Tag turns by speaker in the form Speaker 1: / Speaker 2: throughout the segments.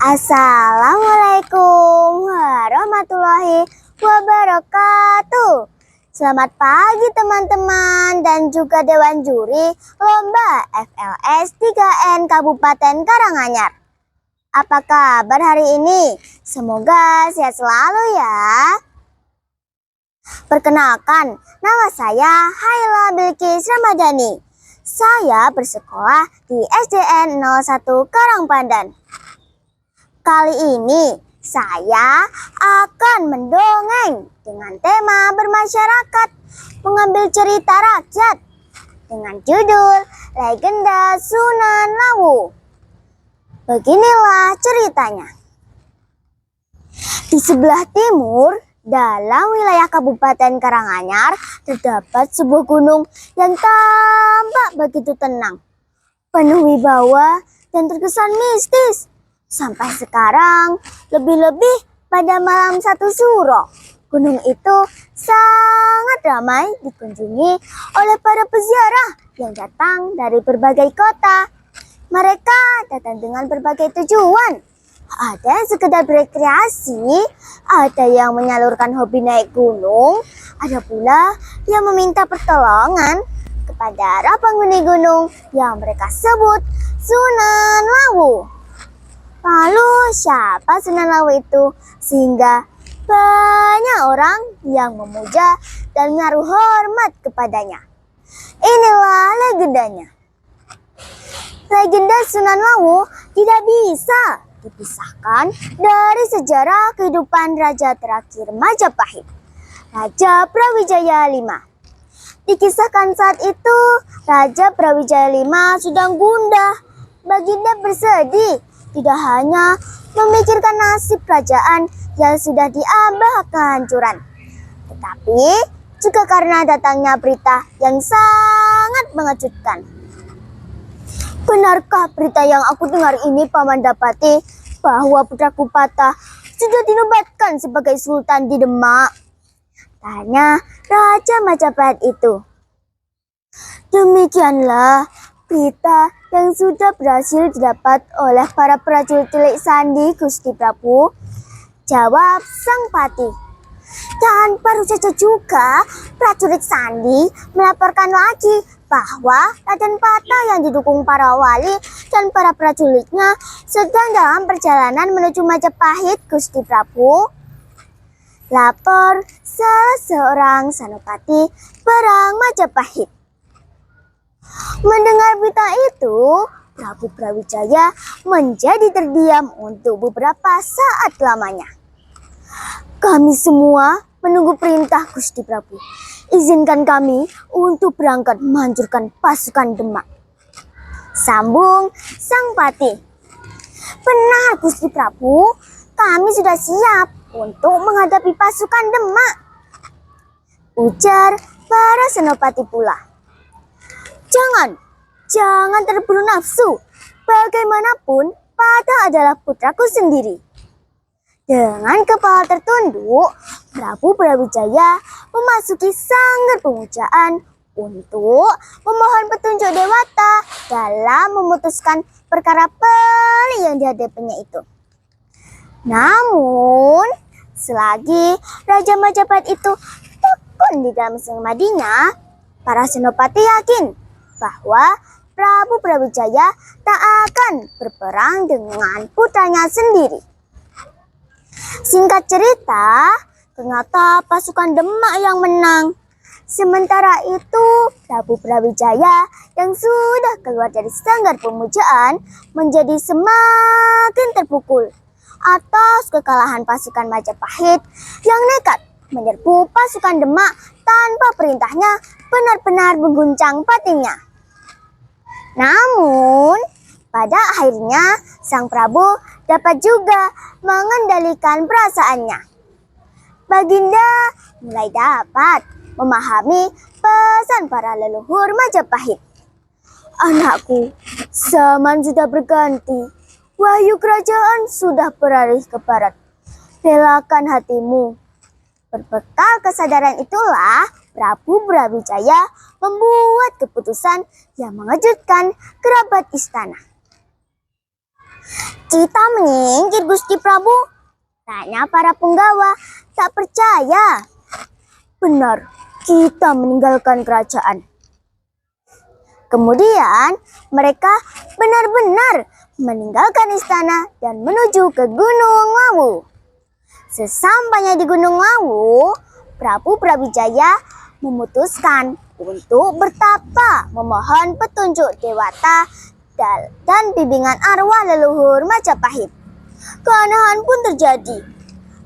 Speaker 1: Assalamualaikum warahmatullahi wabarakatuh. Selamat pagi teman-teman dan juga Dewan Juri Lomba FLS 3N Kabupaten Karanganyar. Apa kabar hari ini? Semoga sehat selalu ya. Perkenalkan, nama saya Haila Bilqis Ramadhani. Saya bersekolah di SDN 01 Karangpandan. Kali ini saya akan mendongeng dengan tema bermasyarakat, mengambil cerita rakyat dengan judul Legenda Sunan Lawu. Beginilah ceritanya. Di sebelah timur, dalam wilayah Kabupaten Karanganyar, terdapat sebuah gunung yang tampak begitu tenang, penuh wibawa dan terkesan mistis. Sampai sekarang, lebih-lebih pada malam 1 Suro, gunung itu sangat ramai dikunjungi oleh para peziarah yang datang dari berbagai kota. Mereka datang dengan berbagai tujuan. Ada yang sekedar berrekreasi, ada yang menyalurkan hobi naik gunung, ada pula yang meminta pertolongan kepada para penghuni gunung yang mereka sebut Sunan Lawu. Lalu siapa Sunan Lawu itu sehingga banyak orang yang memuja dan menaruh hormat kepadanya? Inilah legendanya. Legenda Sunan Lawu tidak bisa dipisahkan dari sejarah kehidupan raja terakhir Majapahit, Raja Brawijaya V. Dikisahkan saat itu Raja Brawijaya V sedang gundah. Baginda bersedih, tidak hanya memikirkan nasib kerajaan yang sudah diambah kehancuran, tetapi juga karena datangnya berita yang sangat mengejutkan. Benarkah berita yang aku dengar ini, Paman Dapati, bahwa putraku Patah sudah dinobatkan sebagai Sultan di Demak? Tanya Raja Majapahit itu. Demikianlah berita yang sudah berhasil didapat oleh para prajurit Tilik Sandi, Gusti Prabu, jawab Sang Pati. Dan baru saja juga prajurit Sandi melaporkan lagi bahwa Raden Patah yang didukung para wali dan para prajuritnya sedang dalam perjalanan menuju Majapahit, Gusti Prabu. Lapor salah seorang Senopati Barang Majapahit. Mendengar berita itu, Prabu Brawijaya menjadi terdiam untuk beberapa saat lamanya. Kami semua menunggu perintah Gusti Prabu. Izinkan kami untuk berangkat menghancurkan pasukan Demak, sambung Sang Pati. Benar Gusti Prabu, kami sudah siap untuk menghadapi pasukan Demak, ujar para senopati pula. Jangan terburu nafsu. Bagaimanapun, Patah adalah putraku sendiri. Dengan kepala tertunduk, Prabu Brawijaya memasuki sanggar pemujaan untuk memohon petunjuk Dewata dalam memutuskan perkara pelik yang dihadapinya itu. Namun, selagi Raja Majapahit itu tekun di dalam semadinya, para senopati yakin bahwa Prabu Brawijaya tak akan berperang dengan putranya sendiri. Singkat cerita, ternyata pasukan Demak yang menang. Sementara itu, Prabu Brawijaya yang sudah keluar dari sanggar pemujaan menjadi semakin terpukul atas kekalahan pasukan Majapahit yang nekat menyerbu pasukan Demak tanpa perintahnya, benar-benar mengguncang batinnya. Namun, pada akhirnya Sang Prabu dapat juga mengendalikan perasaannya. Baginda mulai dapat memahami pesan para leluhur Majapahit. Anakku, zaman sudah berganti. Wahyu kerajaan sudah beralih ke barat. Relakan hatimu. Berbekal kesadaran itulah Prabu Brawijaya membuat keputusan yang mengejutkan kerabat istana. Kita menyingkir Gusti Prabu? Tanya para penggawa, tak percaya. Benar, kita meninggalkan kerajaan. Kemudian mereka benar-benar meninggalkan istana dan menuju ke Gunung Lawu. Sesampainya di Gunung Lawu, Prabu Brawijaya memutuskan untuk bertapa memohon petunjuk dewata dan bimbingan arwah leluhur Majapahit. Keanehan pun terjadi.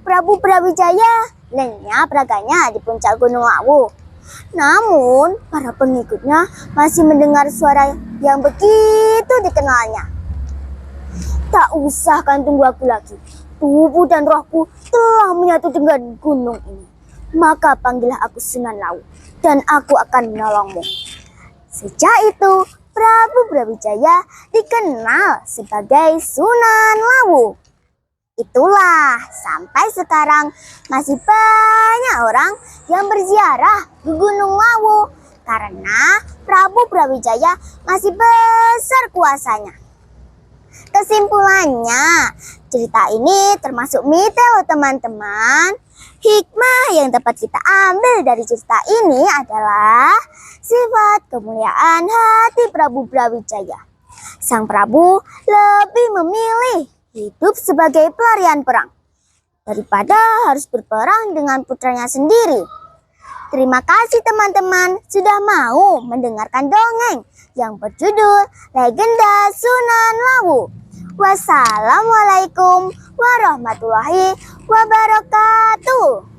Speaker 1: Prabu Brawijaya lenyap raganya di puncak Gunung Lawu. Namun para pengikutnya masih mendengar suara yang begitu dikenalnya. Tak usah kan tunggu aku lagi. Tubuh dan rohku telah menyatu dengan gunung ini. Maka panggillah aku Sunan Lawu dan aku akan menolongmu. Sejak itu Prabu Brawijaya dikenal sebagai Sunan Lawu. Itulah sampai sekarang masih banyak orang yang berziarah ke Gunung Lawu karena Prabu Brawijaya masih besar kuasanya. Kesimpulannya, cerita ini termasuk mite loh teman-teman. Hikmah yang dapat kita ambil dari cerita ini adalah sifat kemuliaan hati Prabu Brawijaya. Sang Prabu lebih memilih hidup sebagai pelarian perang daripada harus berperang dengan putranya sendiri. Terima kasih teman-teman sudah mau mendengarkan dongeng yang berjudul Legenda Sunan Lawu. Wassalamualaikum warahmatullahi wabarakatuh.